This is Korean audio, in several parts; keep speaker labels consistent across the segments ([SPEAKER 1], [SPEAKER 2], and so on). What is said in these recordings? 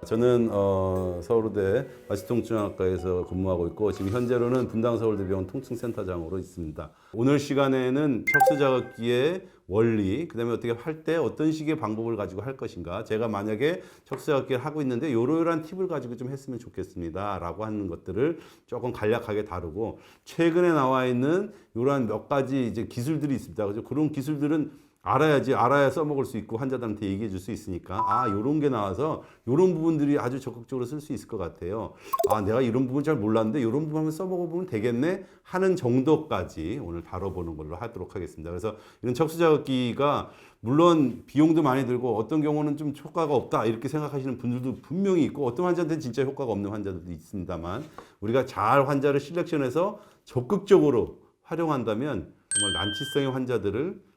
[SPEAKER 1] 저는 서울대 마취통증학과에서 근무하고 있고 지금 현재로는 분당서울대병원 통증센터장으로 있습니다. 오늘 시간에는 척수자극기의 원리, 그다음에 어떻게 할 때 어떤 식의 방법을 가지고 할 것인가, 제가 만약에 척수자극기를 하고 있는데 이러이러한 팁을 가지고 좀 했으면 좋겠습니다 라고 하는 것들을 조금 간략하게 다루고, 최근에 나와 있는 이러한 몇 가지 이제 기술들이 있습니다. 그래서 그런 기술들은 알아야 써먹을 수 있고 환자들한테 얘기해 줄 수 있으니까, 요런 게 나와서 요런 부분들이 아주 적극적으로 쓸 수 있을 것 같아요. 내가 이런 부분 잘 몰랐는데 요런 부분 한번 써먹어 보면 되겠네 하는 정도까지 오늘 다뤄보는 걸로 하도록 하겠습니다. 그래서 이런 척수자극기가 물론 비용도 많이 들고 어떤 경우는 좀 효과가 없다 이렇게 생각하시는 분들도 분명히 있고, 어떤 환자한테는 진짜 효과가 없는 환자들도 있습니다만, 우리가 잘 환자를 실렉션해서 적극적으로 활용한다면 정말 난치성의 환자들을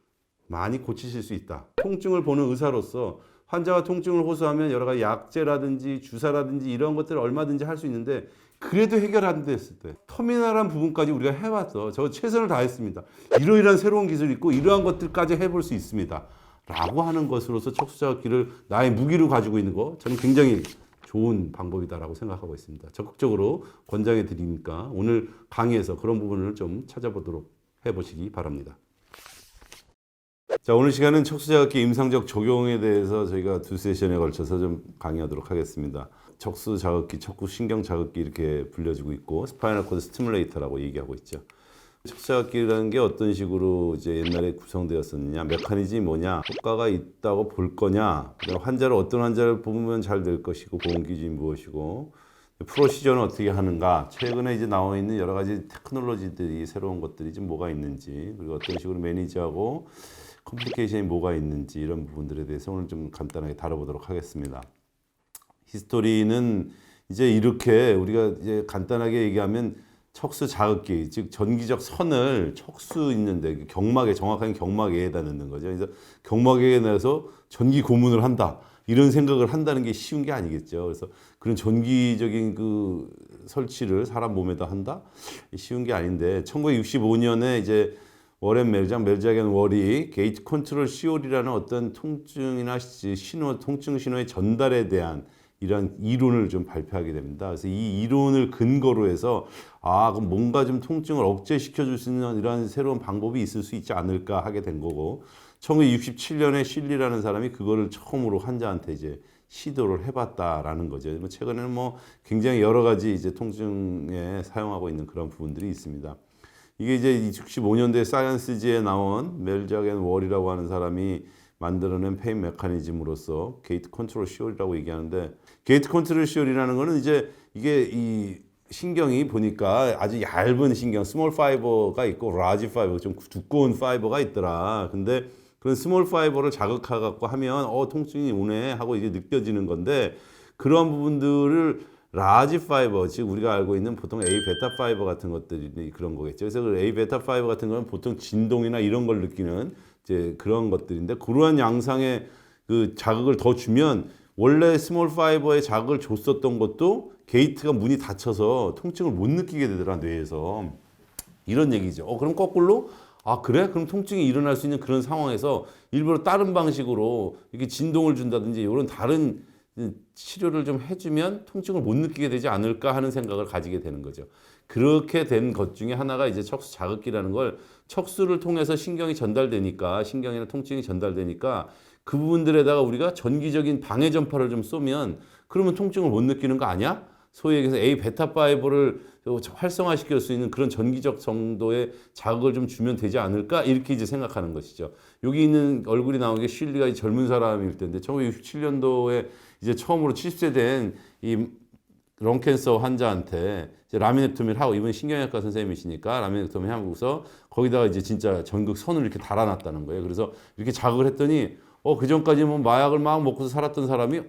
[SPEAKER 1] 많이 고치실 수 있다. 통증을 보는 의사로서 환자가 통증을 호소하면 여러 가지 약제라든지 주사라든지 이런 것들을 얼마든지 할 수 있는데, 그래도 해결 안 됐을 때 터미널한 부분까지 우리가 해왔어. 저 최선을 다했습니다. 이러이러한 새로운 기술이 있고 이러한 것들까지 해볼 수 있습니다 라고 하는 것으로서 척수자극기를 나의 무기로 가지고 있는 거, 저는 굉장히 좋은 방법이다라고 생각하고 있습니다. 적극적으로 권장해 드리니까 오늘 강의에서 그런 부분을 좀 찾아보도록 해보시기 바랍니다. 자, 오늘 시간은 척수자극기 임상적 적용에 대해서 저희가 두 세션에 걸쳐서 좀 강의하도록 하겠습니다. 척수자극기, 척구신경자극기 이렇게 불려지고 있고, 스파이널 코드 스티뮬레이터라고 얘기하고 있죠. 척수자극기라는 게 어떤 식으로 이제 옛날에 구성되었었느냐, 메커니즘이 뭐냐, 효과가 있다고 볼 거냐, 환자를 어떤 환자를 보면 잘 될 것이고, 보험 기준이 무엇이고, 프로시저는 어떻게 하는가, 최근에 이제 나와 있는 여러 가지 테크놀로지들이, 새로운 것들이 좀 뭐가 있는지, 그리고 어떤 식으로 매니지하고 컴플리케이션이 뭐가 있는지, 이런 부분들에 대해서 오늘 좀 간단하게 다뤄보도록 하겠습니다. 히스토리는 이제 이렇게 우리가 이제 간단하게 얘기하면 척수 자극기, 즉 전기적 선을 척수 있는데 경막에, 정확하게 경막에다 넣는 거죠. 그래서 경막에 넣어서 전기 고문을 한다, 이런 생각을 한다는 게 쉬운 게 아니겠죠. 그래서 그런 전기적인 그 설치를 사람 몸에다 한다? 쉬운 게 아닌데, 1965년에 이제 워렌 멜작 앤 월이 게이트 컨트롤 COR이라는 어떤 통증이나 신호, 통증 신호의 전달에 대한 이런 이론을 좀 발표하게 됩니다. 그래서 이 이론을 근거로 해서 그럼 뭔가 좀 통증을 억제시켜 줄 수 있는 이런 새로운 방법이 있을 수 있지 않을까 하게 된 거고, 1967년에 실리라는 사람이 그거를 처음으로 환자한테 이제 시도를 해봤다라는 거죠. 최근에는 뭐 굉장히 여러 가지 이제 통증에 사용하고 있는 그런 부분들이 있습니다. 이게 이제 65년도에 사이언스지에 나온 멜작 앤 월이라고 하는 사람이 만들어낸 페인 메커니즘으로서 게이트 컨트롤 시올이라고 얘기하는데, 게이트 컨트롤 시올이라는 거는 이제 이게 이 신경이 보니까 아주 얇은 신경, 스몰 파이버가 있고 라지 파이버, 좀 두꺼운 파이버가 있더라. 근데 그런 스몰 파이버를 자극해갖고 하면 통증이 오네 하고 이게 느껴지는 건데, 그런 부분들을 라지 파이버, 즉 우리가 알고 있는 보통 A 베타 파이버 같은 것들이 그런 거겠죠. 그래서 그 A 베타 파이버 같은 거는 보통 진동이나 이런 걸 느끼는 이제 그런 것들인데, 그러한 양상의 그 자극을 더 주면 원래 스몰 파이버에 자극을 줬었던 것도 게이트가 문이 닫혀서 통증을 못 느끼게 되더라, 뇌에서. 이런 얘기죠. 그럼 거꾸로 그래? 그럼 통증이 일어날 수 있는 그런 상황에서 일부러 다른 방식으로 이렇게 진동을 준다든지 이런 다른 치료를 좀 해주면 통증을 못 느끼게 되지 않을까 하는 생각을 가지게 되는 거죠. 그렇게 된 것 중에 하나가 이제 척수 자극기라는 걸, 척수를 통해서 신경이 전달되니까, 신경이나 통증이 전달되니까 그 부분들에다가 우리가 전기적인 방해 전파를 좀 쏘면 그러면 통증을 못 느끼는 거 아니야? 소위 얘기해서 A 베타 파이버를 활성화시킬 수 있는 그런 전기적 정도의 자극을 좀 주면 되지 않을까, 이렇게 이제 생각하는 것이죠. 여기 있는 얼굴이 나온 게 쉴리가 젊은 사람일 텐데, 1967년도에 이제 처음으로 70세 된 이 런캔서 환자한테 이제 라미넥토미를 하고, 이분 신경외과 선생님이시니까 라미넥토미 하고서 거기다가 이제 진짜 전극 선을 이렇게 달아놨다는 거예요. 그래서 이렇게 자극을 했더니 그 전까지 뭐 마약을 막 먹고서 살았던 사람이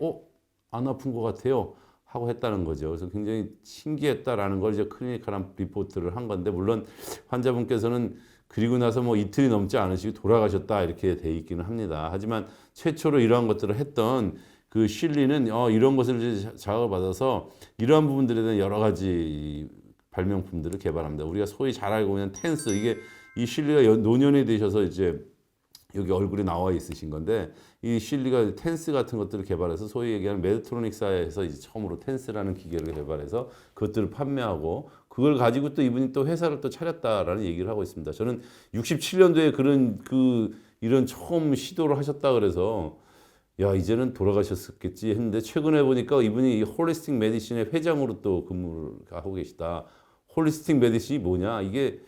[SPEAKER 1] 안 아픈 것 같아요 하고 했다는 거죠. 그래서 굉장히 신기했다라는 걸 이제 클리니컬한 리포트를 한 건데, 물론 환자분께서는 그리고 나서 뭐 이틀이 넘지 않으시고 돌아가셨다 이렇게 돼 있기는 합니다. 하지만 최초로 이러한 것들을 했던 그 실리는 이런 것을 이제 자극을 받아서 이러한 부분들에 대한 여러 가지 발명품들을 개발합니다. 우리가 소위 잘 알고 있는 텐스, 이게 이 실리가 노년이 되셔서 이제 여기 얼굴에 나와 있으신 건데, 이 실리가 텐스 같은 것들을 개발해서 소위 얘기하는 메드트로닉사에서 이제 처음으로 텐스라는 기계를 개발해서 그것들을 판매하고 그걸 가지고 또 이분이 또 회사를 또 차렸다라는 얘기를 하고 있습니다. 저는 67년도에 그런 이런 처음 시도를 하셨다 그래서 야 이제는 돌아가셨겠지 했는데 최근에 보니까 이분이 이 홀리스틱 메디신의 회장으로 또 근무를 하고 계시다. 홀리스틱 메디신이 뭐냐? 이게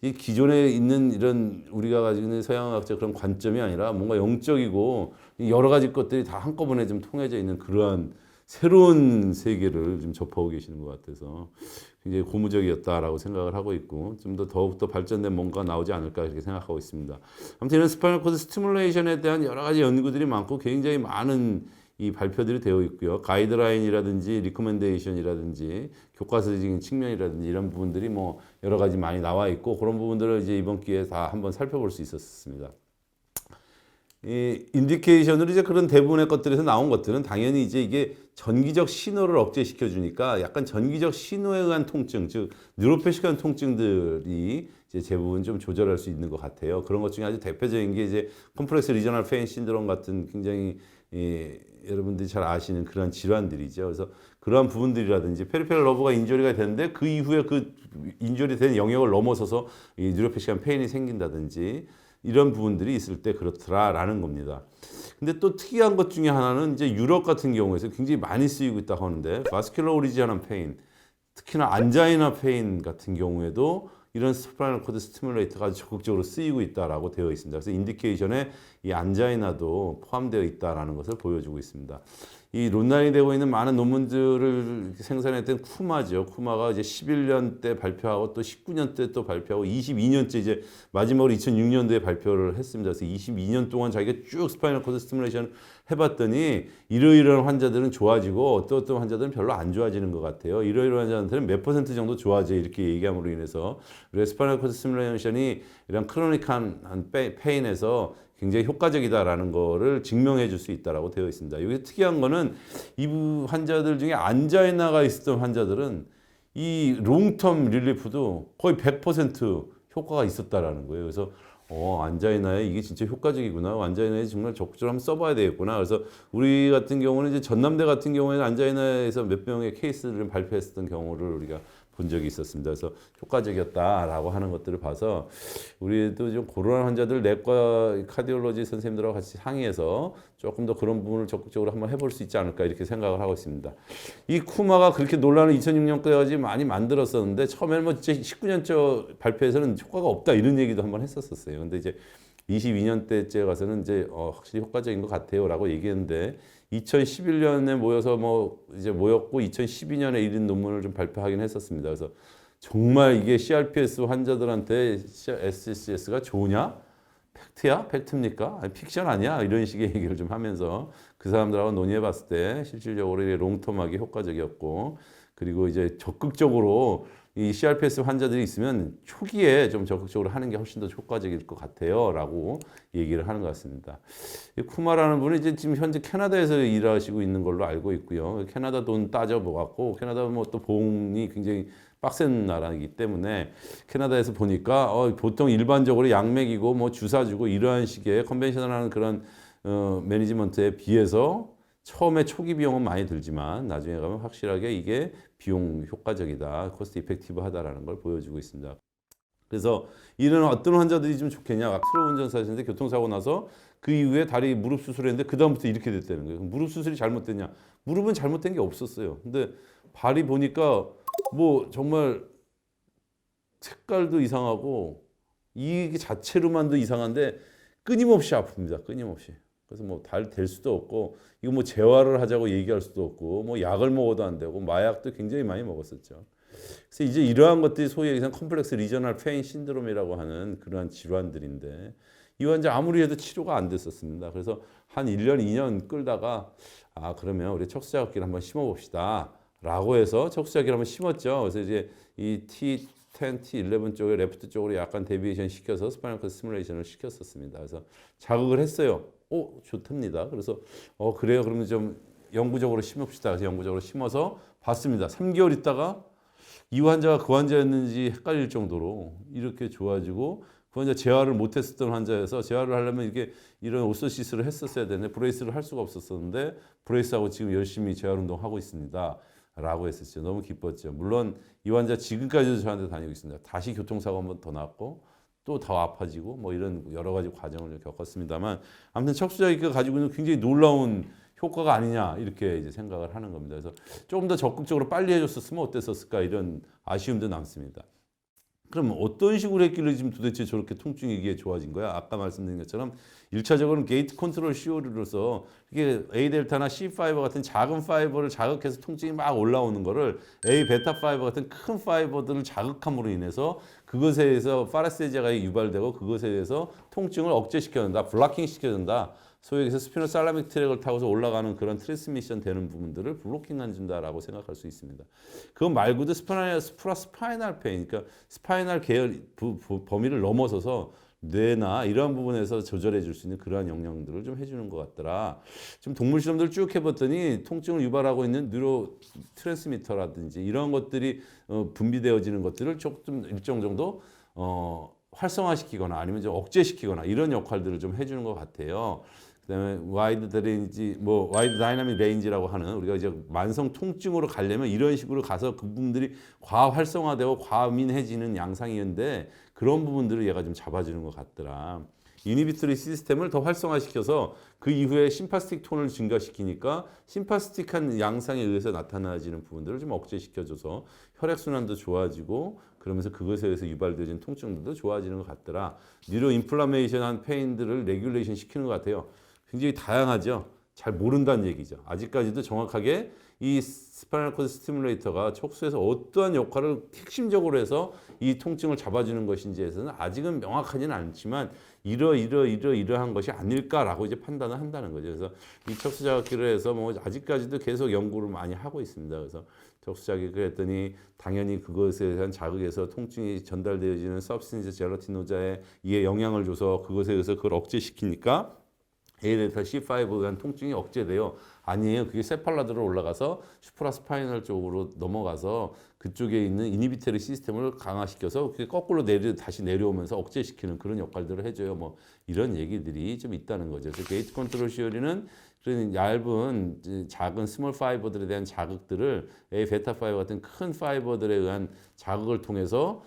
[SPEAKER 1] 이 기존에 있는 이런 우리가 가지고 있는 서양학적 그런 관점이 아니라 뭔가 영적이고 여러 가지 것들이 다 한꺼번에 좀 통해져 있는 그러한 새로운 세계를 좀 접하고 계시는 것 같아서 굉장히 고무적이었다라고 생각을 하고 있고 좀 더 더욱더 발전된 뭔가 나오지 않을까 이렇게 생각하고 있습니다. 아무튼 이런 스파이널 코드 스티뮬레이션에 대한 여러 가지 연구들이 많고 굉장히 많은 이 발표들이 되어 있고요. 가이드라인이라든지 리커멘데이션이라든지 교과서적인 측면이라든지 이런 부분들이 뭐 여러 가지 많이 나와 있고 그런 부분들을 이제 이번 기회에 다 한번 살펴볼 수 있었습니다. 이 인디케이션으로 이제 그런 대부분의 것들에서 나온 것들은 당연히 이제 이게 전기적 신호를 억제시켜 주니까 약간 전기적 신호에 의한 통증, 즉 뉴로패시컬 통증들이 이제 대부분 좀 조절할 수 있는 것 같아요. 그런 것 중에 아주 대표적인 게 이제 컴플렉스 리저널 페인 신드롬 같은 굉장히 여러분들이 잘 아시는 그런 질환들이죠. 그래서 그러한 부분들이라든지 페리페럴 러브가 인저리가 되는데 그 이후에 그 인저리 된 영역을 넘어서서 이 뉴로패시컬 페인이 생긴다든지 이런 부분들이 있을 때 그렇더라라는 겁니다. 근데 또 특이한 것 중에 하나는 이제 유럽 같은 경우에서 굉장히 많이 쓰이고 있다고 하는데 바스큘러 오리지널 페인, 특히나 안자이나 페인 같은 경우에도 이런 스파이널 코드 스티뮬레이터가 아주 적극적으로 쓰이고 있다라고 되어 있습니다. 그래서 인디케이션에 이 안자이나도 포함되어 있다라는 것을 보여주고 있습니다. 이 논란이 되고 있는 많은 논문들을 생산했던 쿠마죠. 쿠마가 이제 11년 때 발표하고 또 19년 때 또 발표하고 22년째 이제 마지막으로 2006년도에 발표를 했습니다. 그래서 22년 동안 자기가 쭉 스파이널 코드 스티뮬레이션 해봤더니 이러이러한 환자들은 좋아지고 어떤 환자들은 별로 안 좋아지는 것 같아요. 이러이러한 환자들은 몇 % 정도 좋아져 이렇게 얘기함으로 인해서 우리가 스파이널 코드 스티뮬레이션이 이런 크로닉한 페인에서 굉장히 효과적이다라는 거를 증명해 줄 수 있다라고 되어 있습니다. 여기 특이한 거는 이 환자들 중에 안자이나가 있었던 환자들은 이 롱텀 릴리프도 거의 100% 효과가 있었다라는 거예요. 그래서 안자이나에 이게 진짜 효과적이구나. 안자이나에 정말 적극적으로 한번 써봐야 되겠구나. 그래서 우리 같은 경우는 이제 전남대 같은 경우에는 안자이나에서 몇 명의 케이스를 발표했었던 경우를 우리가 본 적이 있었습니다. 그래서 효과적이었다라고 하는 것들을 봐서 우리도 좀 고런 환자들 내과 카디올로지 선생님들하고 같이 상의해서 조금 더 그런 부분을 적극적으로 한번 해볼 수 있지 않을까 이렇게 생각을 하고 있습니다. 이 쿠마가 그렇게 논란을 2006년까지 많이 만들었었는데 처음에는 뭐 19년째 발표에서는 효과가 없다 이런 얘기도 한번 했었어요. 근데 이제 22년대째 가서는 이제 확실히 효과적인 것 같아요라고 얘기했는데 2011년에 모여서 이제 모였고 2012년에 이런 논문을 좀 발표하긴 했었습니다. 그래서 정말 이게 CRPS 환자들한테 SCS가 좋으냐? 팩트야? 팩트입니까? 아니, 픽션 아니야? 이런 식의 얘기를 좀 하면서 그 사람들하고 논의해 봤을 때 실질적으로 이게 롱텀하게 효과적이었고 그리고 이제 적극적으로 이 CRPS 환자들이 있으면 초기에 좀 적극적으로 하는 게 훨씬 더 효과적일 것 같아요. 라고 얘기를 하는 것 같습니다. 이 쿠마라는 분이 이제 지금 현재 캐나다에서 일하시고 있는 걸로 알고 있고요. 캐나다 돈 따져보았고, 캐나다 또 보험이 굉장히 빡센 나라이기 때문에 캐나다에서 보니까 보통 일반적으로 약 먹이고 주사 주고 이러한 식의 컨벤셔널한 그런 매니지먼트에 비해서 처음에 초기 비용은 많이 들지만 나중에 가면 확실하게 이게 비용 효과적이다, 코스트 이펙티브하다라는 걸 보여주고 있습니다. 그래서 이런 어떤 환자들이 좀 좋겠냐? 트럭 운전사셨는데 교통사고 나서 그 이후에 다리 무릎 수술했는데 그 다음부터 이렇게 됐다는 거예요. 무릎 수술이 잘못됐냐? 무릎은 잘못된 게 없었어요. 근데 발이 보니까 정말 색깔도 이상하고 이 자체로만도 이상한데 끊임없이 아픕니다. 끊임없이. 그래서 될 수도 없고 이거 재활을 하자고 얘기할 수도 없고 약을 먹어도 안 되고 마약도 굉장히 많이 먹었었죠. 그래서 이제 이러한 것들이 소위 얘기하는 컴플렉스 리저널 페인 신드롬이라고 하는 그러한 질환들인데 이 환자 아무리 해도 치료가 안 됐었습니다. 그래서 한 1년, 2년 끌다가 그러면 우리 척수자극기를 한번 심어봅시다 라고 해서 척수자극기를 한번 심었죠. 그래서 이제 이 T10, T11 쪽에 레프트 쪽으로 약간 데비에이션 시켜서 스파이널 코드 스티뮬레이션을 시켰었습니다. 그래서 자극을 했어요. 좋답니다. 그래서 그래요. 그러면 좀 영구적으로 심읍시다. 그래서 영구적으로 심어서 봤습니다. 3개월 있다가 이 환자가 그 환자였는지 헷갈릴 정도로 이렇게 좋아지고 그건 이제 재활을 못했었던 환자여서 재활을 하려면 이게 이런 오소시스를 했었어야 되는데 브레이스를 할 수가 없었었는데 브레이스하고 지금 열심히 재활 운동하고 있습니다. 라고 했었죠. 너무 기뻤죠. 물론 이 환자 지금까지도 저한테 다니고 있습니다. 다시 교통사고 한 번 더 났고 또 더 아파지고 뭐 이런 여러 가지 과정을 겪었습니다만 아무튼 척수자기가 가지고 있는 굉장히 놀라운 효과가 아니냐 이렇게 이제 생각을 하는 겁니다. 그래서 조금 더 적극적으로 빨리 해줬었으면 어땠었을까 이런 아쉬움도 남습니다. 그럼 어떤 식으로 했길래 지금 도대체 저렇게 통증이 이게 좋아진 거야? 아까 말씀드린 것처럼 1차적으로는 게이트 컨트롤 시오리로서 이게 A 델타나 C 파이버 같은 작은 파이버를 자극해서 통증이 막 올라오는 거를 A 베타 파이버 같은 큰 파이버들을 자극함으로 인해서 그것에 의해서 파라세제가 유발되고 그것에 의해서 통증을 억제시켜준다, 블로킹 시켜준다. 소위 얘기해서 스피노살라믹 트랙을 타고서 올라가는 그런 트랜스미션 되는 부분들을 블로킹해 준다라고 생각할 수 있습니다. 그거 말고도 스파이널 페인, 그러니까 스파이널 계열 범위를 넘어서서 뇌나 이러한 부분에서 조절해 줄 수 있는 그러한 영향들을 좀 해주는 것 같더라. 좀 동물 실험들 쭉 해봤더니 통증을 유발하고 있는 뉴로 트랜스미터라든지 이런 것들이 분비되어지는 것들을 조금 일정 정도 활성화시키거나 아니면 좀 억제시키거나 이런 역할들을 좀 해주는 것 같아요. 그다음에 와이드 다이나믹 레인지라고 하는 우리가 이제 만성 통증으로 가려면 이런 식으로 가서 그 부분들이 과활성화되고 과민해지는 양상이었는데 그런 부분들을 얘가 좀 잡아주는 것 같더라. 이니비토리 시스템을 더 활성화시켜서 그 이후에 심파스틱 톤을 증가시키니까 심파스틱한 양상에 의해서 나타나지는 부분들을 좀 억제시켜줘서 혈액순환도 좋아지고 그러면서 그것에 의해서 유발되어진 통증들도 좋아지는 것 같더라. 뉴로 인플라메이션한 페인들을 레귤레이션 시키는 것 같아요. 굉장히 다양하죠. 잘 모른다는 얘기죠. 아직까지도 정확하게 이 스파이널 코드 스티뮬레이터가 척수에서 어떠한 역할을 핵심적으로 해서 이 통증을 잡아주는 것인지에서는 아직은 명확하지는 않지만 이러한 것이 아닐까라고 이제 판단을 한다는 거죠. 그래서 이 척수 자극기를 해서 뭐 아직까지도 계속 연구를 많이 하고 있습니다. 그래서 척수 자극을 했더니 당연히 그것에 대한 자극에서 통증이 전달되어지는 서브스탄스 젤라티노자에 이에 영향을 줘서 그것에 의해서 그걸 억제시키니까 A델타 C5에 대한 통증이 억제돼요. 아니에요. 그게 세팔라드로 올라가서 슈프라스파이널 쪽으로 넘어가서 그쪽에 있는 이니비테리 시스템을 강화시켜서 그게 거꾸로 다시 내려오면서 억제시키는 그런 역할들을 해줘요. 뭐 이런 얘기들이 좀 있다는 거죠. 그래서 게이트 컨트롤 시어리는 그런 얇은 작은 스몰 파이버들에 대한 자극들을 A 베타 파이버 같은 큰 파이버들에 의한 자극을 통해서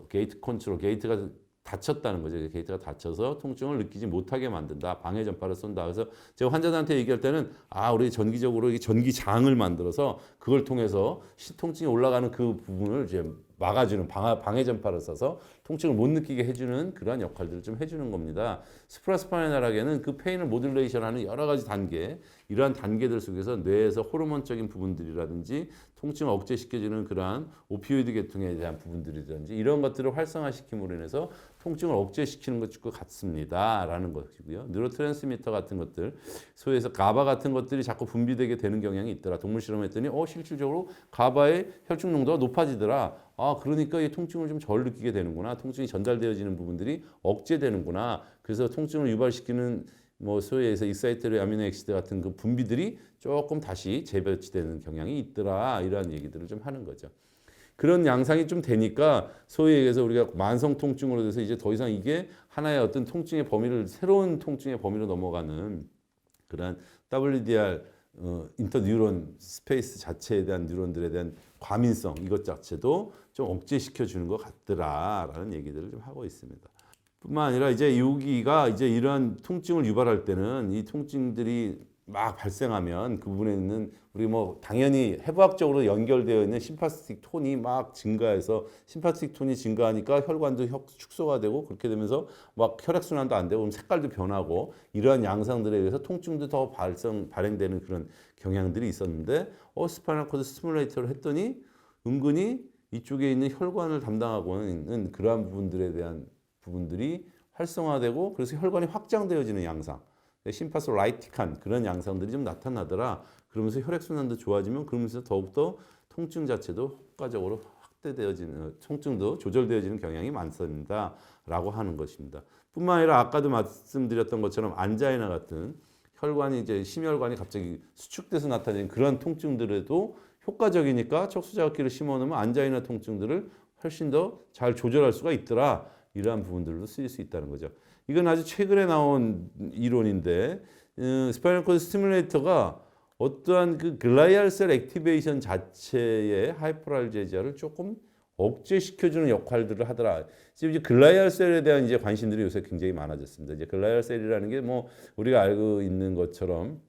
[SPEAKER 1] 게이트 컨트롤, 게이트가 다쳤다는 거죠. 게이트가 다쳐서 통증을 느끼지 못하게 만든다. 방해 전파를 쏜다. 그래서 제가 환자들한테 얘기할 때는 우리 전기적으로 이 전기장을 만들어서 그걸 통해서 통증이 올라가는 그 부분을 이제 막아주는 방해 전파를 써서 통증을 못 느끼게 해주는 그러한 역할들을 좀 해주는 겁니다. 스프라스파이널하게는 그 페인을 모듈레이션하는 여러 가지 단계, 이러한 단계들 속에서 뇌에서 호르몬적인 부분들이라든지 통증을 억제시켜주는 그러한 오피오이드 계통에 대한 부분들이라든지 이런 것들을 활성화시킴으로 인해서 통증을 억제시키는 것과 같습니다. 라는 것이고요. 뉴로트랜스미터 같은 것들, 소위 해서 가바 같은 것들이 자꾸 분비되게 되는 경향이 있더라. 동물 실험했더니 실질적으로 가바의 혈중 농도가 높아지더라. 그러니까 이 통증을 좀 덜 느끼게 되는구나. 통증이 전달되어지는 부분들이 억제되는구나. 그래서 통증을 유발시키는 소위 해서 익사이토리 아미노 액시드 같은 그 분비들이 조금 다시 재배치되는 경향이 있더라. 이러한 얘기들을 좀 하는 거죠. 그런 양상이 좀 되니까 소위 얘기해서 우리가 만성 통증으로 돼서 이제 더 이상 이게 하나의 어떤 통증의 범위를 새로운 통증의 범위로 넘어가는 그런 WDR 인터뉴런 스페이스 자체에 대한 뉴런들에 대한 과민성 이것 자체도 좀 억제시켜 주는 것 같더라라는 얘기들을 좀 하고 있습니다. 뿐만 아니라 이제 여기가 이제 이러한 통증을 유발할 때는 이 통증들이 막 발생하면 그 부분에 있는 우리 당연히 해부학적으로 연결되어 있는 심파스틱 톤이 막 증가해서 심파스틱 톤이 증가하니까 혈관도 축소가 되고 그렇게 되면서 막 혈액순환도 안 되고 색깔도 변하고 이러한 양상들에 의해서 통증도 더 발행되는 그런 경향들이 있었는데 스파이널 코드 스티뮬레이터를 했더니 은근히 이쪽에 있는 혈관을 담당하고 있는 그러한 부분들에 대한 부분들이 활성화되고 그래서 혈관이 확장되어지는 양상 심파솔라이틱한 그런 양상들이 좀 나타나더라. 그러면서 혈액순환도 좋아지면 그러면서 더욱더 통증 자체도 효과적으로 확대되어지는 통증도 조절되어지는 경향이 많습니다. 라고 하는 것입니다. 뿐만 아니라 아까도 말씀드렸던 것처럼 안자이나 같은 혈관이 이제 심혈관이 갑자기 수축돼서 나타나는 그런 통증들에도 효과적이니까 척수자극기를 심어놓으면 안자이나 통증들을 훨씬 더 잘 조절할 수가 있더라. 이러한 부분들로 쓰일 수 있다는 거죠. 이건 아주 최근에 나온 이론인데 스파이널 코드 스티뮬레이터가 어떠한 그 글라이알 셀 액티베이션 자체의 하이퍼알제지아를 조금 억제시켜주는 역할들을 하더라. 지금 이제 글라이알 셀에 대한 이제 관심들이 요새 굉장히 많아졌습니다. 이제 글라이알 셀이라는 게 뭐 우리가 알고 있는 것처럼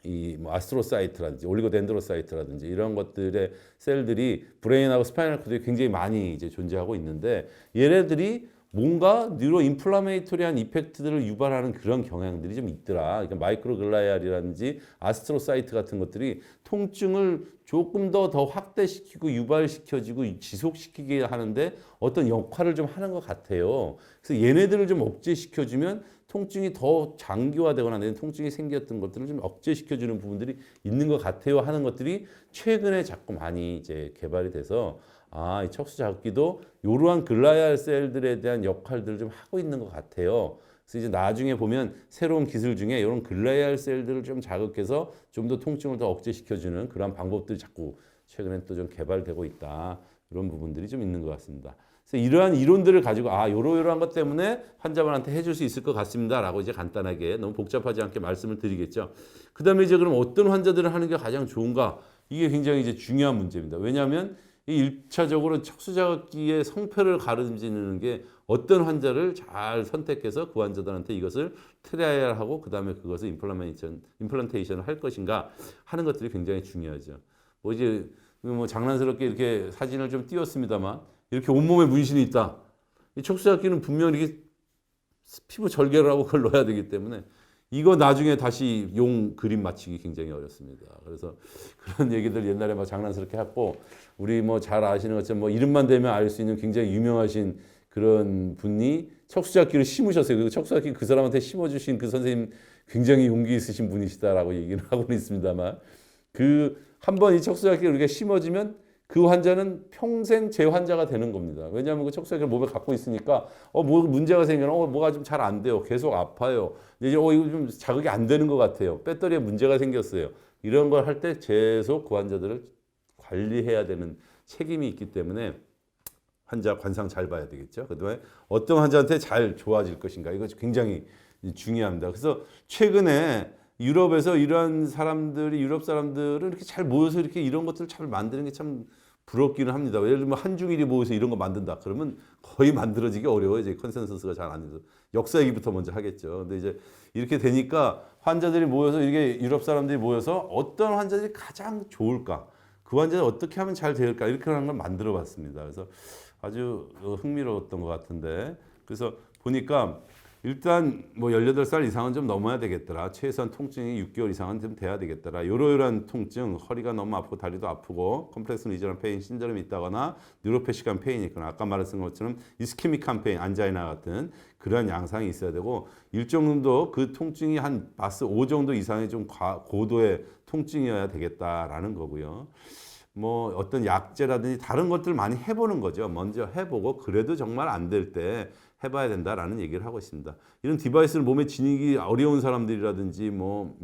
[SPEAKER 1] 이 뭐 아스트로사이트라든지 올리고덴드로사이트라든지 이런 것들의 셀들이 브레인하고 스파이널 코드에 굉장히 많이 이제 존재하고 있는데 얘네들이 뭔가 뉴로 인플라메이토리한 이펙트들을 유발하는 그런 경향들이 좀 있더라. 그러니까 마이크로글라이알이라든지 아스트로사이트 같은 것들이 통증을 조금 더 확대시키고 유발시켜지고 지속시키게 하는데 어떤 역할을 좀 하는 것 같아요. 그래서 얘네들을 좀 억제시켜주면 통증이 더 장기화되거나 내는 통증이 생겼던 것들을 좀 억제시켜주는 부분들이 있는 것 같아요 하는 것들이 최근에 자꾸 많이 이제 개발이 돼서 이 척수 자극기도 이러한 글라이알 셀들에 대한 역할들을 좀 하고 있는 것 같아요. 그래서 이제 나중에 보면 새로운 기술 중에 이런 글라이알 셀들을 좀 자극해서 좀 더 통증을 더 억제시켜주는 그런 방법들이 자꾸 최근에 또 좀 개발되고 있다. 이런 부분들이 좀 있는 것 같습니다. 그래서 이러한 이론들을 가지고 요러한 것 때문에 환자분한테 해줄 수 있을 것 같습니다라고 이제 간단하게 너무 복잡하지 않게 말씀을 드리겠죠. 그다음에 이제 그럼 어떤 환자들을 하는 게 가장 좋은가? 이게 굉장히 이제 중요한 문제입니다. 왜냐하면 이 1차적으로 척수자극기의 성패를 가르치는 게 어떤 환자를 잘 선택해서 그 환자들한테 이것을 트라이얼하고 그다음에 그것을 임플란테이션을 할 것인가 하는 것들이 굉장히 중요하죠. 뭐 이제 뭐 장난스럽게 이렇게 사진을 좀 띄웠습니다만 이렇게 온몸에 문신이 있다. 이 척수자극기는 분명히 이렇게 피부 절개를 하고 그걸 넣어야 되기 때문에 이거 나중에 다시 용 그림 맞추기 굉장히 어렵습니다. 그래서 그런 얘기들 옛날에 막 장난스럽게 했고 우리 뭐 잘 아시는 것처럼 뭐 이름만 대면 알 수 있는 굉장히 유명하신 그런 분이 척수자극기를 심으셨어요. 그리고 척수자극기 그 사람한테 심어주신 그 선생님 굉장히 용기 있으신 분이시다라고 얘기를 하고는 있습니다만 그 한 번 이 척수자극기를 우리가 심어주면 그 환자는 평생 재환자가 되는 겁니다. 왜냐하면 그 척수자극기를 몸에 갖고 있으니까 뭐 문제가 생기나 뭐가 좀 잘 안 돼요. 계속 아파요. 이제 이거 좀 자극이 안 되는 것 같아요. 배터리에 문제가 생겼어요. 이런 걸 할 때 계속 그 환자들을 관리해야 되는 책임이 있기 때문에 환자 관상 잘 봐야 되겠죠. 그다음에 어떤 환자한테 잘 좋아질 것인가 이거 굉장히 중요합니다. 그래서 최근에 유럽에서 이러한 사람들이 유럽 사람들은 이렇게 잘 모여서 이렇게 이런 것들을 잘 만드는 게 참 부럽기는 합니다. 예를 들면 한중일이 모여서 이런 거 만든다 그러면 거의 만들어지기 어려워요. 이제 컨센서스가 잘 안 돼서 역사 얘기부터 먼저 하겠죠. 근데 이제 이렇게 되니까 환자들이 모여서 이게 유럽 사람들이 모여서 어떤 환자들이 가장 좋을까? 그 환자를 어떻게 하면 잘 될까? 이렇게 하는 걸 만들어 봤습니다. 그래서 아주 흥미로웠던 것 같은데 그래서 보니까 일단 뭐 18살 이상은 좀 넘어야 되겠더라. 최소한 통증이 6개월 이상은 좀 돼야 되겠더라. 요러요러한 통증, 허리가 너무 아프고 다리도 아프고 컴플렉스 리저널 페인 신드롬이 있다거나 뉴로패시칸 페인이 있거나 아까 말했던 것처럼 이스케믹한 페인, 안자이나 같은 그러한 양상이 있어야 되고 일정 정도 그 통증이 한 바스 5 정도 이상의 좀 고도의 통증이어야 되겠다라는 거고요. 뭐 어떤 약제라든지 다른 것들 많이 해보는 거죠. 먼저 해보고 그래도 정말 안 될 때 해봐야 된다라는 얘기를 하고 있습니다. 이런 디바이스를 몸에 지니기 어려운 사람들이라든지 뭐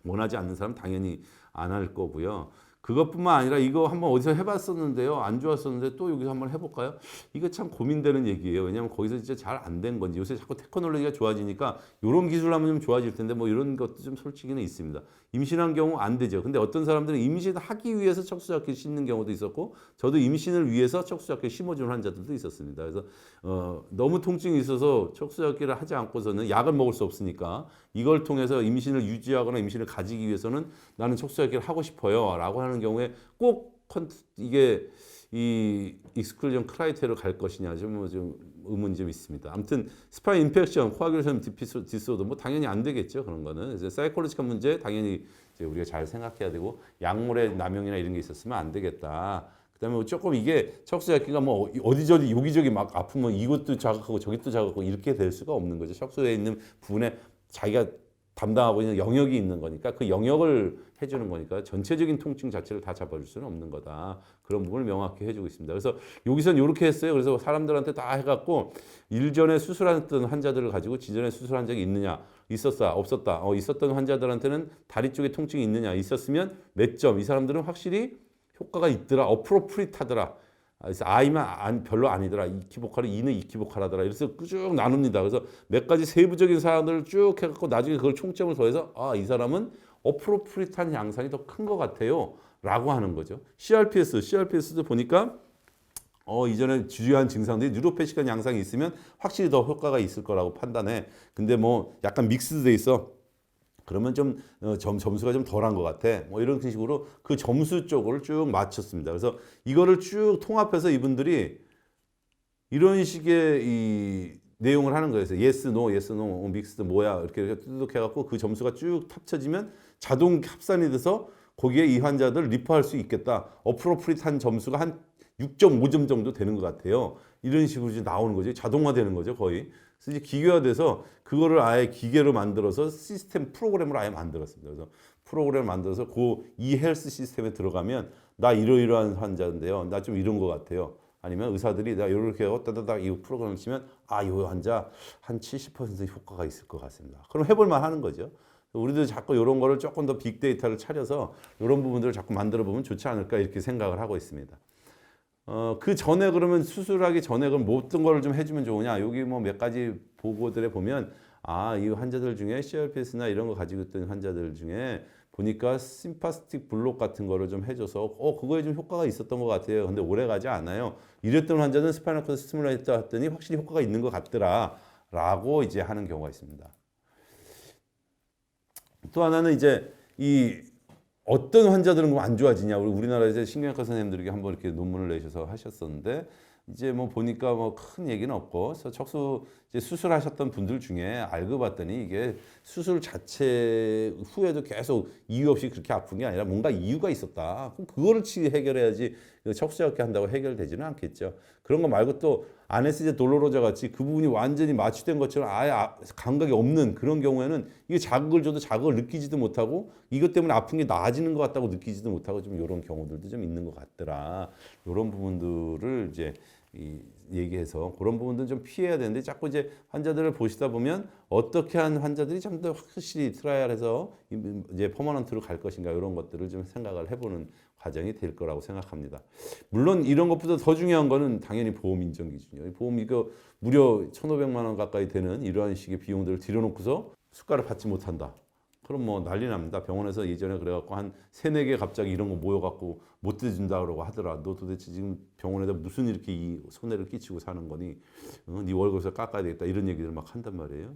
[SPEAKER 1] 원하지 않는 사람 당연히 안 할 거고요. 그것뿐만 아니라 이거 한번 어디서 해봤었는데요. 안 좋았었는데 또 여기서 한번 해볼까요? 이거 참 고민되는 얘기예요. 왜냐하면 거기서 진짜 잘 안 된 건지 요새 자꾸 테크놀로지가 좋아지니까 이런 기술 하면 좀 좋아질 텐데 뭐 이런 것도 좀 솔직히는 있습니다. 임신한 경우 안 되죠. 근데 어떤 사람들은 임신하기 위해서 척수자극기를 심는 경우도 있었고 저도 임신을 위해서 척수자극기를 심어주는 환자들도 있었습니다. 그래서 너무 통증이 있어서 척수자극기를 하지 않고서는 약을 먹을 수 없으니까 이걸 통해서 임신을 유지하거나 임신을 가지기 위해서는 나는 척수자극기를 하고 싶어요 라고 하는 경우에 꼭 이게 이 익스클루전 크라이테리아로 갈 것이냐 좀 의문이 좀 있습니다. 아무튼 스파인 인펙션, 코아귤레이션 디스오더 뭐 당연히 안 되겠죠. 그런 거는. 그래서 사이콜로지컬 문제 당연히 이제 우리가 잘 생각해야 되고 약물의 남용이나 이런 게 있었으면 안 되겠다. 그다음에 조금 이게 척수자극기가 뭐 어디저기 여기저기 막 아프면 이것도 자극하고 저것도 자극하고 이렇게 될 수가 없는 거죠. 척수에 있는 부분에 자기가 담당하고 있는 영역이 있는 거니까 그 영역을 해주는 거니까 전체적인 통증 자체를 다 잡아줄 수는 없는 거다. 그런 부분을 명확히 해주고 있습니다. 그래서 여기선 이렇게 했어요. 그래서 사람들한테 다 해갖고 일전에 수술했던 환자들을 가지고 지전에 수술한 적이 있느냐, 있었다, 없었다. 있었던 환자들한테는 다리 쪽에 통증이 있느냐, 있었으면 몇 점. 이 사람들은 확실히 효과가 있더라, 어프로프리트하더라. 그래서 I만 별로 아니더라. 이키보카는 E는 이키보카라더라. 그래서 쭉 나눕니다. 그래서 몇 가지 세부적인 사안들을 쭉 해갖고 나중에 그걸 총점을 더해서 이 사람은 어프로프리트한 양상이 더 큰 것 같아요. 라고 하는 거죠. CRPS도 보니까 이전에 주요한 증상들이 뉴로패시한 양상이 있으면 확실히 더 효과가 있을 거라고 판단해. 근데 뭐 약간 믹스돼 있어. 그러면 좀 점수가 좀 덜한 것 같아. 뭐 이런 식으로 그 점수 쪽을 쭉 맞췄습니다. 그래서 이거를 쭉 통합해서 이분들이 이런 식의 이 내용을 하는 거예요. 그래서 yes, no, 믹스드 뭐야 이렇게 뚜둑해갖고 그 점수가 쭉 합쳐지면 자동 합산이 돼서 거기에 이 환자들 리퍼할 수 있겠다. 어프로프리트한 점수가 한 6.5점 정도 되는 것 같아요. 이런 식으로 이제 나오는 거죠. 자동화되는 거죠, 거의. 그래서 이제 기계화돼서 그거를 아예 기계로 만들어서 시스템 프로그램을 아예 만들었습니다. 그래서 프로그램을 만들어서 그 이 헬스 시스템에 들어가면 나 이러이러한 환자인데요. 나 좀 이런 것 같아요. 아니면 의사들이 나 이렇게 하고 따다닥 이 프로그램을 치면 이 환자 한 70% 효과가 있을 것 같습니다. 그럼 해볼만 하는 거죠. 우리도 자꾸 이런 거를 조금 더 빅데이터를 차려서 이런 부분들을 자꾸 만들어 보면 좋지 않을까 이렇게 생각을 하고 있습니다. 그 전에 그러면 수술하기 전에 그럼 어떤 거를 좀 해주면 좋으냐? 여기 뭐 몇 가지 보고들에 보면 이 환자들 중에 CRPS나 이런 거 가지고 있던 환자들 중에 보니까 심파스틱 블록 같은 거를 좀 해줘서 그거에 좀 효과가 있었던 것 같아요. 근데 오래 가지 않아요. 이랬던 환자는 스파이널 코드 스티뮬레이터 했더니 확실히 효과가 있는 것 같더라 라고 이제 하는 경우가 있습니다. 또 하나는 이제 이 어떤 환자들은 안 좋아지냐. 우리나라에서 신경외과 선생님들에게 한번 이렇게 논문을 내셔서 하셨었는데 이제 뭐 보니까 뭐 큰 얘기는 없고 그래서 척수 이제 수술하셨던 분들 중에 알고 봤더니 이게 수술 자체 후에도 계속 이유 없이 그렇게 아픈 게 아니라 뭔가 이유가 있었다. 그럼 그거를 해결해야지 척수자극계 한다고 해결되지는 않겠죠. 그런 거 말고 또 아네스제 돌로로자 같이 그 부분이 완전히 마취된 것처럼 아예 감각이 없는 그런 경우에는 이게 자극을 줘도 자극을 느끼지도 못하고 이것 때문에 아픈 게 나아지는 것 같다고 느끼지도 못하고 좀 이런 경우들도 좀 있는 것 같더라. 이런 부분들을 이제 얘기해서 그런 부분들은 좀 피해야 되는데 자꾸 이제 환자들을 보시다 보면 어떻게 한 환자들이 좀 더 확실히 트라이얼해서 이제 퍼머넌트로 갈 것인가 이런 것들을 좀 생각을 해보는 과정이 될 거라고 생각합니다. 물론 이런 것보다 더 중요한 거는 당연히 보험 인정 기준이에요. 보험 이거 무려 1,500만 원 가까이 되는 이러한 식의 비용들을 들여놓고서 수가를 받지 못한다. 그럼 뭐 난리 납니다. 병원에서 예전에 그래갖고 한 3-4개 갑자기 이런 거 모여갖고 못 대준다 그러고 하더라. 너 도대체 지금 병원에다 무슨 이렇게 이 손해를 끼치고 사는 거니? 네 월급에서 깎아야 되겠다. 이런 얘기를 막 한단 말이에요.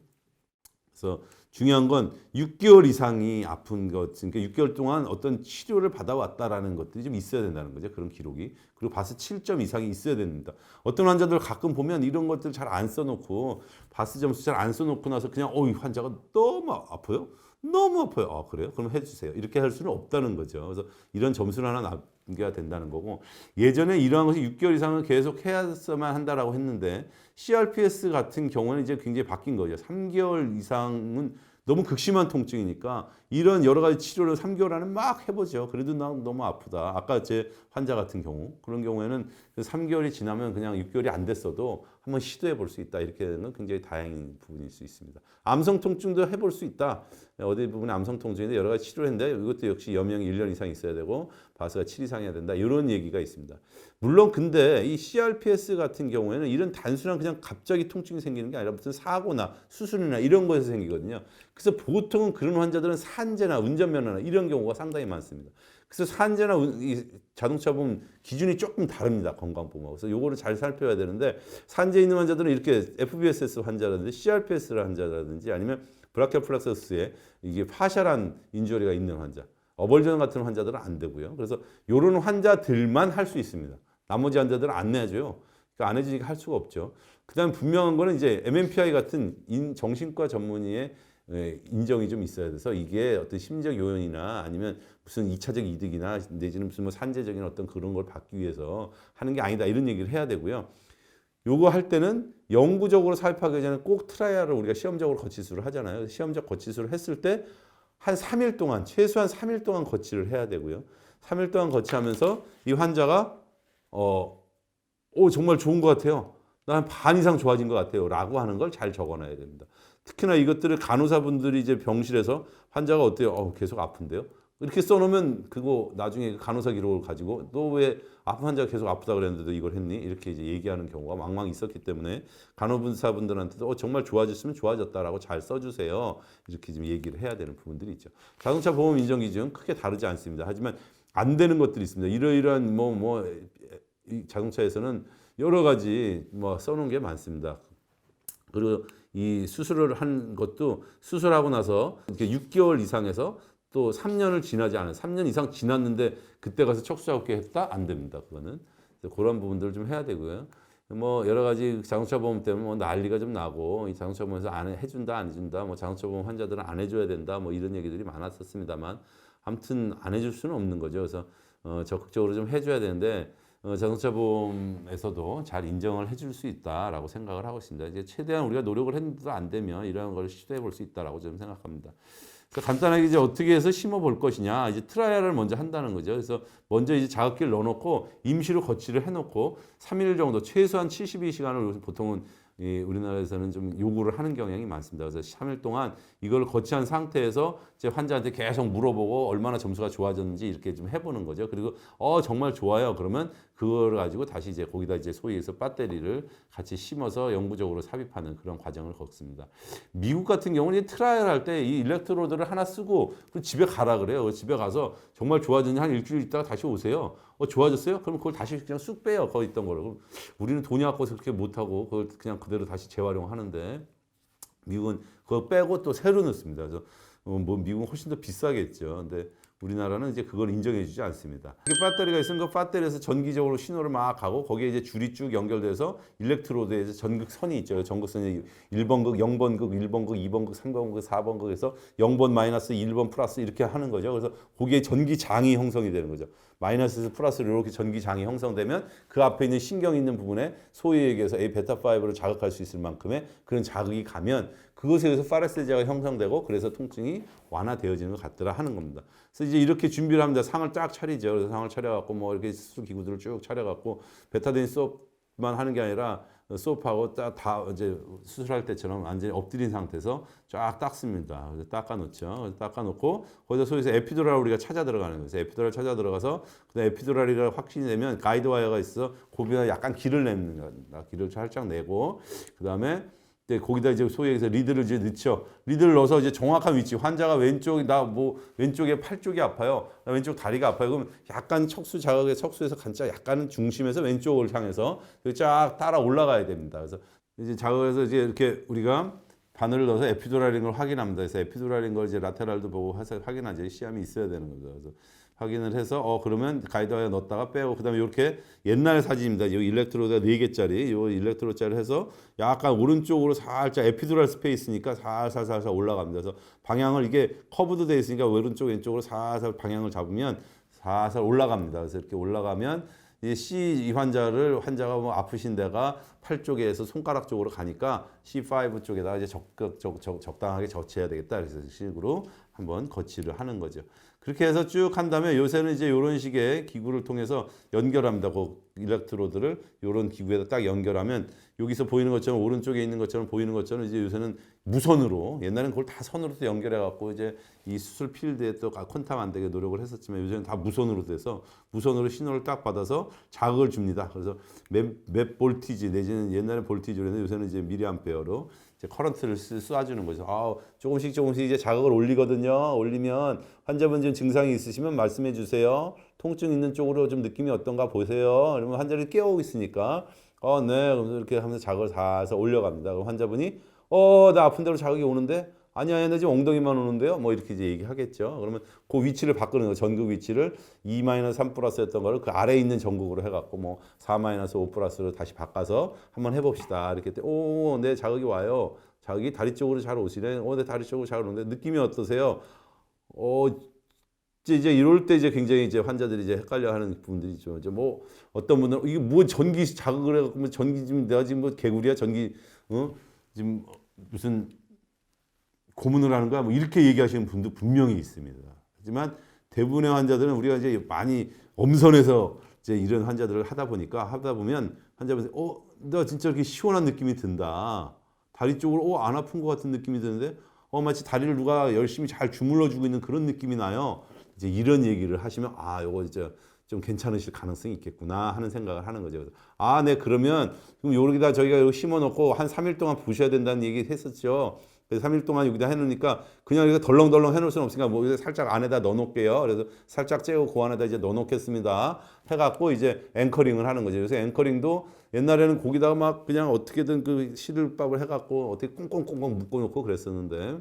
[SPEAKER 1] 그래서 중요한 건 6개월 이상이 아픈 것, 그러니까 6개월 동안 어떤 치료를 받아왔다라는 것들이 좀 있어야 된다는 거죠. 그런 기록이. 그리고 바스 7점 이상이 있어야 됩니다. 어떤 환자들 가끔 보면 이런 것들 잘 안 써놓고 바스 점수 잘 안 써놓고 나서 그냥 이 환자가 너무 아파요? 너무 아파요. 그래요? 그럼 해주세요. 이렇게 할 수는 없다는 거죠. 그래서 이런 점수를 하나 남겨야 된다는 거고 예전에 이러한 것이 6개월 이상은 계속 해야만 한다라고 했는데 CRPS 같은 경우는 이제 굉장히 바뀐 거죠. 3개월 이상은 너무 극심한 통증이니까 이런 여러 가지 치료를 3개월 안에 막 해보죠. 그래도 나 너무 아프다. 아까 제 환자 같은 경우 그런 경우에는 3개월이 지나면 그냥 6개월이 안 됐어도 한번 시도해 볼 수 있다. 이렇게 되는 굉장히 다행인 부분일 수 있습니다. 암성 통증도 해볼 수 있다. 어디 부분에 암성 통증인데 여러 가지 치료를 했는데 이것도 역시 여명이 1년 이상 있어야 되고 바스가 7 이상이어야 된다. 이런 얘기가 있습니다. 물론 근데 이 CRPS 같은 경우에는 이런 단순한 그냥 갑자기 통증이 생기는 게 아니라 무슨 사고나 수술이나 이런 거에서 생기거든요. 그래서 보통은 그런 환자들은 산재나 운전면허나 이런 경우가 상당히 많습니다. 그래서 산재나 자동차 보험 기준이 조금 다릅니다. 건강보험하고. 그래서 요거를 잘 살펴야 되는데 산재 있는 환자들은 이렇게 FBSS 환자라든지 CRPS 환자라든지 아니면 브라키오플렉서스에 이게 파셜한 인저리가 있는 환자, 어벌전 같은 환자들은 안 되고요. 그래서 요런 환자들만 할 수 있습니다. 나머지 환자들은 안 내줘요. 그러니까 안 해주니까 할 수가 없죠. 그다음 분명한 거는 이제 MMPI 같은 정신과 전문의의 인정이 좀 있어야 돼서 이게 어떤 심리적 요인이나 아니면 무슨 2차적 이득이나 내지는 무슨 뭐 산재적인 어떤 그런 걸 받기 위해서 하는 게 아니다 이런 얘기를 해야 되고요. 요거 할 때는 영구적으로 삽입하기 전에 꼭 트라이얼을 우리가 시험적으로 거치수를 하잖아요. 시험적 거치수를 했을 때 한 3일 동안 최소한 3일 동안 거치를 해야 되고요. 3일 동안 거치하면서 이 환자가 정말 좋은 것 같아요. 나 한 반 이상 좋아진 것 같아요. 라고 하는 걸 잘 적어놔야 됩니다. 특히나 이것들을 간호사분들이 이제 병실에서 환자가 어때요? 계속 아픈데요? 이렇게 써놓으면 그거 나중에 그 간호사 기록을 가지고 너 왜 아픈 환자가 계속 아프다 그랬는데도 이걸 했니? 이렇게 이제 얘기하는 경우가 왕왕 있었기 때문에 간호사분들한테도 정말 좋아졌으면 좋아졌다라고 잘 써주세요. 이렇게 좀 얘기를 해야 되는 부분들이 있죠. 자동차 보험 인정 기준 크게 다르지 않습니다. 하지만 안 되는 것들이 있습니다. 이러이러한 이 자동차에서는 여러 가지 써놓은 게 많습니다. 그리고 이 수술을 한 것도 수술하고 나서 이렇게 6개월 이상에서 또 3년을 지나지 않아요. 3년 이상 지났는데 그때 가서 척수자극계 했다? 안 됩니다. 그거는. 그런 부분들을 좀 해야 되고요. 여러 가지 자동차 보험 때문에 난리가 좀 나고 이 자동차 보험에서 안 해준다 안 해준다 자동차 보험 환자들은 안 해줘야 된다 이런 얘기들이 많았었습니다만 아무튼 안 해줄 수는 없는 거죠. 그래서 적극적으로 좀 해줘야 되는데 자동차 보험에서도 잘 인정을 해줄 수 있다라고 생각을 하고 있습니다. 이제 최대한 우리가 노력을 했는데도 안 되면 이런 걸 시도해 볼 수 있다라고 저는 생각합니다. 그래서 간단하게 이제 어떻게 해서 심어 볼 것이냐 이제 트라이얼을 먼저 한다는 거죠. 그래서 먼저 이제 자극기를 넣어놓고 임시로 거치를 해놓고 3일 정도 최소한 72시간을 보통은 우리나라에서는 좀 요구를 하는 경향이 많습니다. 그래서 3일 동안 이걸 거치한 상태에서 이제 환자한테 계속 물어보고 얼마나 점수가 좋아졌는지 이렇게 좀 해보는 거죠. 그리고 정말 좋아요. 그러면 그거를 가지고 다시 이제 거기다 이제 소위 해서 배터리를 같이 심어서 영구적으로 삽입하는 그런 과정을 겪습니다. 미국 같은 경우는 트라이얼 할 때 이 일렉트로드를 하나 쓰고 집에 가라 그래요. 집에 가서 정말 좋아졌는지 한 일주일 있다가 다시 오세요. 좋아졌어요? 그럼 그걸 다시 그냥 쑥 빼요. 거기 있던 거를. 그럼 우리는 돈이 아까워서 그렇게 못하고 그걸 그냥 그대로 다시 재활용하는데 미국은 그거 빼고 또 새로 넣습니다. 그래서 미국은 훨씬 더 비싸겠죠. 근데 우리나라는 이제 그걸 인정해주지 않습니다. 이게 배터리가 있으면 그 배터리에서 전기적으로 신호를 막 가고 거기에 이제 줄이 쭉 연결돼서 일렉트로드에 전극선이 있죠. 전극선이 1번극, 0번극, 1번극, 2번극, 3번극, 4번극에서 0번 마이너스 1번 플러스 이렇게 하는 거죠. 그래서 거기에 전기장이 형성이 되는 거죠. 마이너스에서 플러스로 이렇게 전기장이 형성되면 그 앞에 있는 신경 있는 부분에 소위 얘기해서 A 베타5를 자극할 수 있을 만큼의 그런 자극이 가면 그것에 의해서 파레셀제가 형성되고 그래서 통증이 완화되어지는 것 같더라 하는 겁니다. 그래서 이제 이렇게 준비를 합니다. 상을 쫙 차리죠. 그래서 상을 차려갖고 이렇게 수술 기구들을 쭉 차려갖고 베타딘 수업만 하는 게 아니라 수업하고 다 이제 수술할 때처럼 완전히 엎드린 상태에서 쫙 닦습니다. 그래서 닦아놓죠. 닦아놓고 거기다 소위에서 에피두랄 우리가 찾아 들어가는 거예요. 그래서 에피두랄 찾아 들어가서 그다음 에피두랄이가 확신이 되면 가이드 와이어가 있어 고비에 약간 길을 내는 겁니다. 길을 살짝 내고 그다음에 거기다 이제 소위 해서 리드를 이제 넣죠. 리드를 넣어서 이제 정확한 위치. 환자가 왼쪽에 왼쪽에 팔 쪽이 아파요. 나 왼쪽 다리가 아파요. 그럼 약간 척수 자극에 척수에서 간짜 약간은 중심에서 왼쪽을 향해서 쫙 따라 올라가야 됩니다. 그래서 이제 자극에서 이제 이렇게 우리가 바늘을 넣어서 에피두랄인 걸 확인합니다. 그래서 에피두랄인 걸 이제 라테랄도 보고 해서 확인하죠. 시암이 있어야 되는 거죠. 그래서 확인을 해서 그러면 가이드와이어 넣었다가 빼고 그다음에 이렇게 옛날 사진입니다. 이 일렉트로드가 4개짜리 이 일렉트로드짜리 해서 약간 오른쪽으로 살짝 에피두랄 스페이스니까 살살 올라갑니다. 그래서 방향을 이게 커브도 돼 있으니까 오른쪽 왼쪽으로 살살 방향을 잡으면 살살 올라갑니다. 그래서 이렇게 올라가면 이 환자가 아프신 데가 팔 쪽에서 손가락 쪽으로 가니까 C5 쪽에다가 이제 적당하게 저치해야 되겠다. 그래서 식으로 한번 거치를 하는 거죠. 그렇게 해서 쭉 한 다음에 요새는 이제 이런 식의 기구를 통해서 연결합니다. 그 일렉트로드를 이런 기구에다 딱 연결하면 여기서 보이는 것처럼 오른쪽에 있는 것처럼 보이는 것처럼 이제 요새는 무선으로 옛날에는 그걸 다 선으로 또 연결해 갖고 이제 이 수술 필드에 또 콘탁 안 되게 노력을 했었지만 요새는 다 무선으로 돼서 무선으로 신호를 딱 받아서 자극을 줍니다. 그래서 몇 볼티지 내지는 옛날에 볼티지로 했는데 요새는 이제 미리암페어로 이제 커런트를 쏴주는 거죠. 조금씩 이제 자극을 올리거든요. 올리면 환자분 지금 증상이 있으시면 말씀해 주세요. 통증 있는 쪽으로 좀 느낌이 어떤가 보세요. 그러면 환자를 깨우고 있으니까 네. 그러면서 이렇게 하면서 자극을 살살 올려갑니다. 그럼 환자분이 나 아픈 데로 자극이 오는데 아니야, 나 지금 엉덩이만 오는데요. 이렇게 이제 얘기하겠죠. 그러면 그 위치를 바꾸는 거예요. 전극 위치를 2-3 플러스였던 거를 그 아래에 있는 전극으로 해갖고 4-5 플러스로 다시 바꿔서 한번 해봅시다. 이렇게 내 자극이 와요. 자극이 다리 쪽으로 잘 오시네. 내 다리 쪽으로 잘 오는데 느낌이 어떠세요? 이제 이럴 때 이제 굉장히 이제 환자들이 이제 헷갈려하는 부분들이 있죠. 이제 어떤 분들은 이게 전기 자극을 해갖고 전기 지금 내가 지금 개구리야 전기 지금 무슨 고문을 하는 거야 이렇게 얘기하시는 분도 분명히 있습니다. 하지만 대부분의 환자들은 우리가 이제 많이 엄선해서 이제 이런 환자들을 하다 보면 환자분이 나 진짜 이렇게 시원한 느낌이 든다. 다리 쪽으로 안 아픈 것 같은 느낌이 드는데 마치 다리를 누가 열심히 잘 주물러 주고 있는 그런 느낌이 나요. 이제 이런 얘기를 하시면 아, 요거 이제 좀 괜찮으실 가능성이 있겠구나 하는 생각을 하는 거죠. 그래서 아, 네, 그러면 그럼 여기다 저희가 여기 심어놓고 한 3일 동안 부셔야 된다는 얘기 했었죠. 그래서 3일 동안 여기다 해놓으니까 그냥 이렇게 덜렁덜렁 해놓을 수는 없으니까 뭐 살짝 안에다 넣어놓을게요. 그래서 살짝 째고 그 안에다 이제 넣어놓겠습니다. 해갖고 이제 앵커링을 하는 거죠. 그래서 앵커링도 옛날에는 거기다가 막 그냥 어떻게든 그 시들밥을 해갖고 어떻게 꽁꽁꽁꽁 묶어놓고 그랬었는데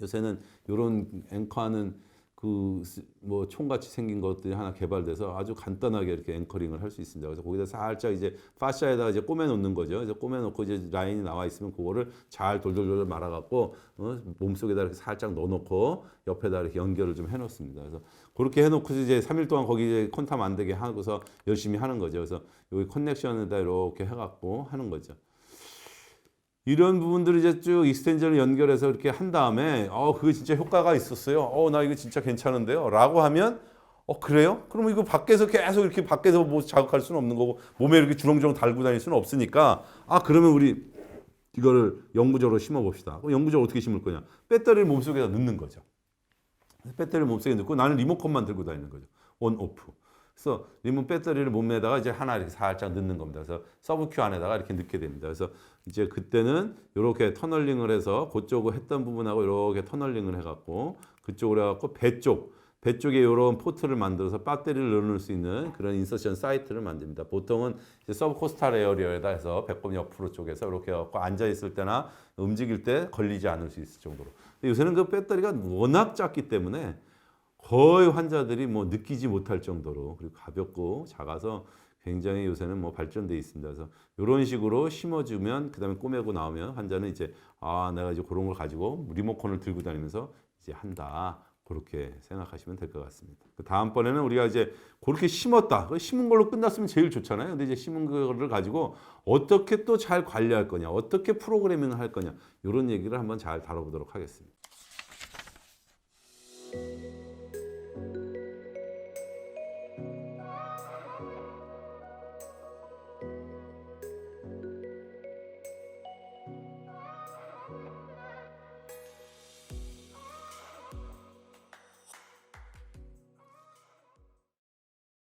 [SPEAKER 1] 요새는 이런 앵커하는 그 뭐 총같이 생긴 것들이 하나 개발돼서 아주 간단하게 이렇게 앵커링을 할 수 있습니다. 그래서 거기다 살짝 이제 파샤에다가 이제 꼬매 놓는 거죠. 그래서 꼬매 놓고 이제 라인이 나와 있으면 그거를 잘 돌돌돌 말아 갖고 몸속에다 이렇게 살짝 넣어 놓고 옆에다 이렇게 연결을 좀 해 놓습니다. 그래서 그렇게 해 놓고 이제 3일 동안 거기 이제 콘탐 안 되게 하고서 열심히 하는 거죠. 그래서 여기 커넥션에다 이렇게 해 갖고 하는 거죠. 이런 부분들을 이제 쭉 익스텐전을 연결해서 이렇게 한 다음에 그거 진짜 효과가 있었어요. 나 이거 진짜 괜찮은데요. 라고 하면 그래요? 그럼 이거 밖에서 계속 이렇게 밖에서 뭐 자극할 수는 없는 거고 몸에 이렇게 주렁주렁 달고 다닐 수는 없으니까 그러면 우리 이거를 영구적으로 심어 봅시다. 영구적으로 어떻게 심을 거냐? 배터리를 몸속에다 넣는 거죠. 배터리를 몸속에 넣고 나는 리모컨만 들고 다니는 거죠. 온 오프. 그래서 리몬 배터리를 몸에다가 이제 하나 이렇게 살짝 넣는 겁니다. 그래서 서브큐 안에다가 이렇게 넣게 됩니다. 그래서 이제 그때는 이렇게 터널링을 해서 그쪽을 했던 부분하고 이렇게 터널링을 해갖고 그쪽으로 해갖고 배 쪽에 이런 포트를 만들어서 배터리를 넣을 수 있는 그런 인서션 사이트를 만듭니다. 보통은 이제 서브코스탈 에어리어에다 해서 배꼽 옆으로 쪽에서 이렇게 해갖고 앉아 있을 때나 움직일 때 걸리지 않을 수 있을 정도로. 근데 요새는 그 배터리가 워낙 작기 때문에 거의 환자들이 뭐 느끼지 못할 정도로 그리고 가볍고 작아서 굉장히 요새는 뭐 발전돼 있습니다. 그래서 이런 식으로 심어주면 그다음에 꼬매고 나오면 환자는 이제 내가 이제 그런 걸 가지고 리모컨을 들고 다니면서 이제 한다. 그렇게 생각하시면 될 것 같습니다. 그 다음번에는 우리가 이제 그렇게 심었다. 심은 걸로 끝났으면 제일 좋잖아요. 근데 이제 심은 거를 가지고 어떻게 또 잘 관리할 거냐, 어떻게 프로그래밍을 할 거냐 이런 얘기를 한번 잘 다뤄보도록 하겠습니다.